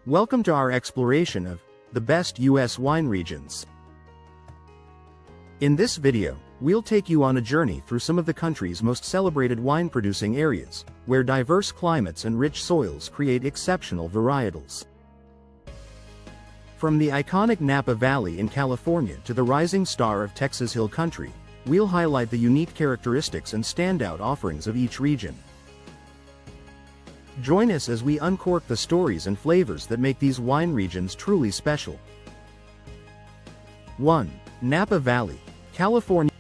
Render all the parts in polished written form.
Welcome to our exploration of the best U.S. wine regions. In this video, we'll take you on a journey through some of the country's most celebrated wine-producing areas, where diverse climates and rich soils create exceptional varietals. From the iconic Napa Valley in California to the rising star of Texas Hill Country, we'll highlight the unique characteristics and standout offerings of each region. Join us as we uncork the stories and flavors that make these wine regions truly special. 1. Napa Valley, California.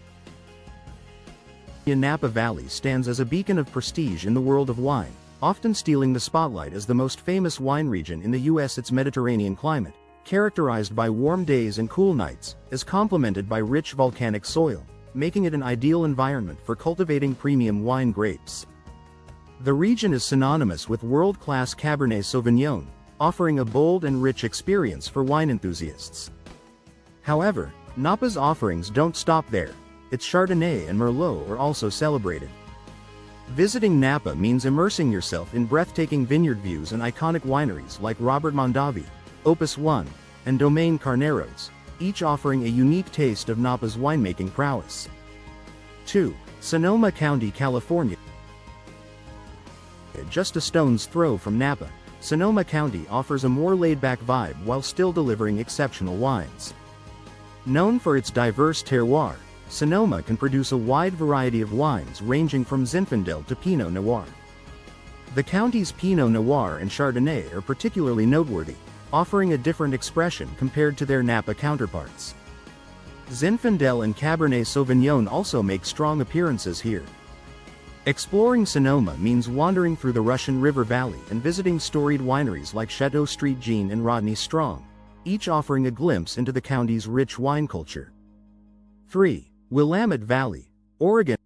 Napa Valley stands as a beacon of prestige in the world of wine, often stealing the spotlight as the most famous wine region in the U.S. Its Mediterranean climate, characterized by warm days and cool nights, is complemented by rich volcanic soil, making it an ideal environment for cultivating premium wine grapes. The region is synonymous with world-class Cabernet Sauvignon, offering a bold and rich experience for wine enthusiasts. However, Napa's offerings don't stop there. Its Chardonnay and Merlot are also celebrated. Visiting Napa means immersing yourself in breathtaking vineyard views and iconic wineries like Robert Mondavi, Opus One, and Domaine Carneros, each offering a unique taste of Napa's winemaking prowess. 2. Sonoma County, California. Just a stone's throw from Napa, Sonoma County offers a more laid-back vibe while still delivering exceptional wines. Known for its diverse terroir, Sonoma can produce a wide variety of wines ranging from Zinfandel to Pinot Noir. The county's Pinot Noir and Chardonnay are particularly noteworthy, offering a different expression compared to their Napa counterparts. Zinfandel and Cabernet Sauvignon also make strong appearances here. Exploring Sonoma means wandering through the Russian River Valley and visiting storied wineries like Chateau Street Jean and Rodney Strong, each offering a glimpse into the county's rich wine culture. 3. Willamette Valley, Oregon.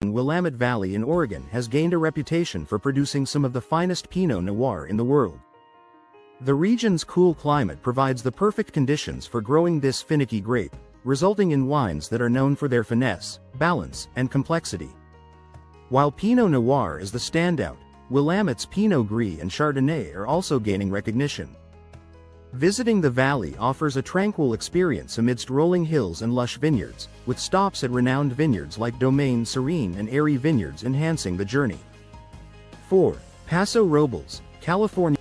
Willamette Valley in Oregon has gained a reputation for producing some of the finest Pinot Noir in the world. The region's cool climate provides the perfect conditions for growing this finicky grape, resulting in wines that are known for their finesse, balance, and complexity. While Pinot Noir is the standout, Willamette's Pinot Gris and Chardonnay are also gaining recognition. Visiting the valley offers a tranquil experience amidst rolling hills and lush vineyards, with stops at renowned vineyards like Domaine Serene and Airy Vineyards enhancing the journey. 4. Paso Robles, California.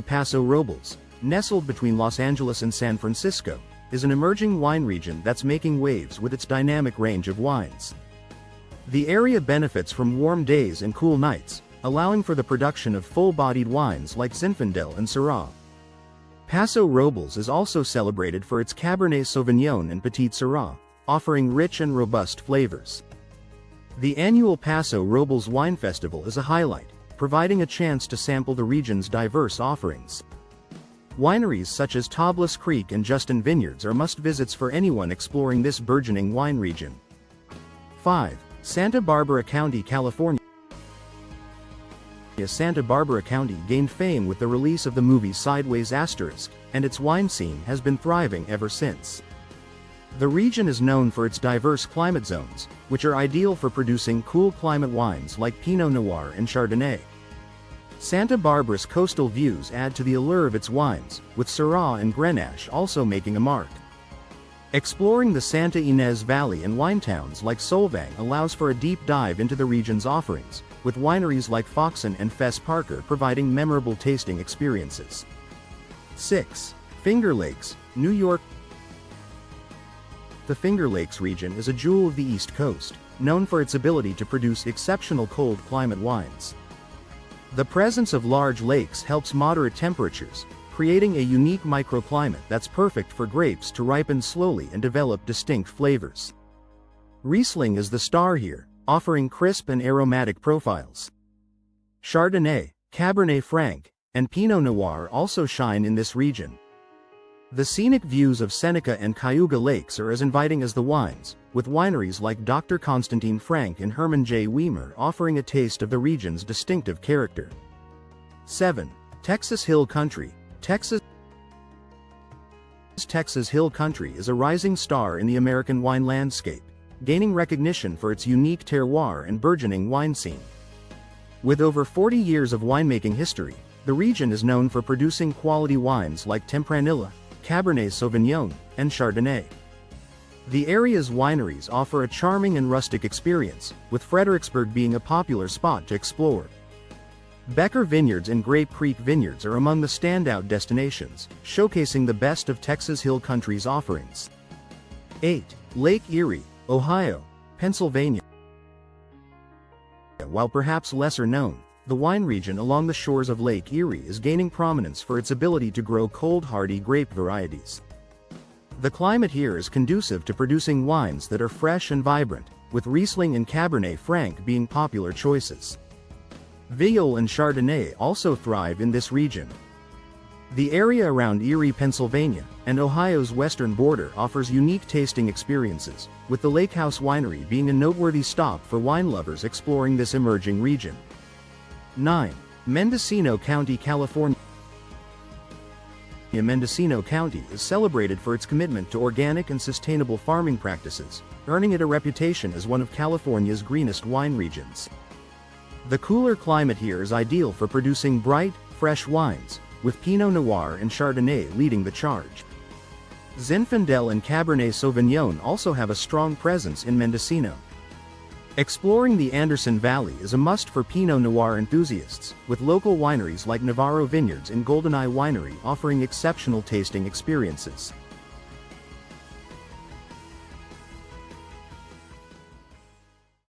Paso Robles, nestled between Los Angeles and San Francisco, is an emerging wine region that's making waves with its dynamic range of wines. The area benefits from warm days and cool nights, allowing for the production of full-bodied wines like Zinfandel and Syrah. Paso Robles is also celebrated for its Cabernet Sauvignon and Petit Syrah, offering rich and robust flavors. The annual Paso Robles Wine Festival is a highlight, providing a chance to sample the region's diverse offerings. Wineries such as Tablas Creek and Justin Vineyards are must-visits for anyone exploring this burgeoning wine region. 5. Santa Barbara County, California. Santa Barbara County gained fame with the release of the movie Sideways Asterisk, and its wine scene has been thriving ever since. The region is known for its diverse climate zones, which are ideal for producing cool climate wines like Pinot Noir and Chardonnay. Santa Barbara's coastal views add to the allure of its wines, with Syrah and Grenache also making a mark. Exploring the Santa Ynez Valley and wine towns like Solvang allows for a deep dive into the region's offerings, with wineries like Foxen and Fess Parker providing memorable tasting experiences. 6. Finger Lakes, New York. The Finger Lakes region is a jewel of the East Coast, known for its ability to produce exceptional cold climate wines. The presence of large lakes helps moderate temperatures, creating a unique microclimate that's perfect for grapes to ripen slowly and develop distinct flavors. Riesling is the star here, offering crisp and aromatic profiles. Chardonnay, Cabernet Franc, and Pinot Noir also shine in this region. The scenic views of Seneca and Cayuga Lakes are as inviting as the wines, with wineries like Dr. Constantine Frank and Herman J. Weimer offering a taste of the region's distinctive character. 7. Texas Hill Country, Texas. Texas Hill Country is a rising star in the American wine landscape, gaining recognition for its unique terroir and burgeoning wine scene. With over 40 years of winemaking history, the region is known for producing quality wines like Tempranillo, Cabernet Sauvignon, and Chardonnay. The area's wineries offer a charming and rustic experience, with Fredericksburg being a popular spot to explore. Becker Vineyards and Grape Creek Vineyards are among the standout destinations, showcasing the best of Texas Hill Country's offerings. 8. Lake Erie, Ohio, Pennsylvania. While perhaps lesser known, the wine region along the shores of Lake Erie is gaining prominence for its ability to grow cold hardy grape varieties. The climate here is conducive to producing wines that are fresh and vibrant, with Riesling and Cabernet Franc being popular choices. Viognier and Chardonnay also thrive in this region. The area around Erie, Pennsylvania, and Ohio's western border offers unique tasting experiences, with the Lake House Winery being a noteworthy stop for wine lovers exploring this emerging region. 9. Mendocino County, California. Mendocino County is celebrated for its commitment to organic and sustainable farming practices, earning it a reputation as one of California's greenest wine regions. The cooler climate here is ideal for producing bright, fresh wines, with Pinot Noir and Chardonnay leading the charge. Zinfandel and Cabernet Sauvignon also have a strong presence in Mendocino. Exploring the Anderson Valley is a must for Pinot Noir enthusiasts, with local wineries like Navarro Vineyards and Goldeneye Winery offering exceptional tasting experiences.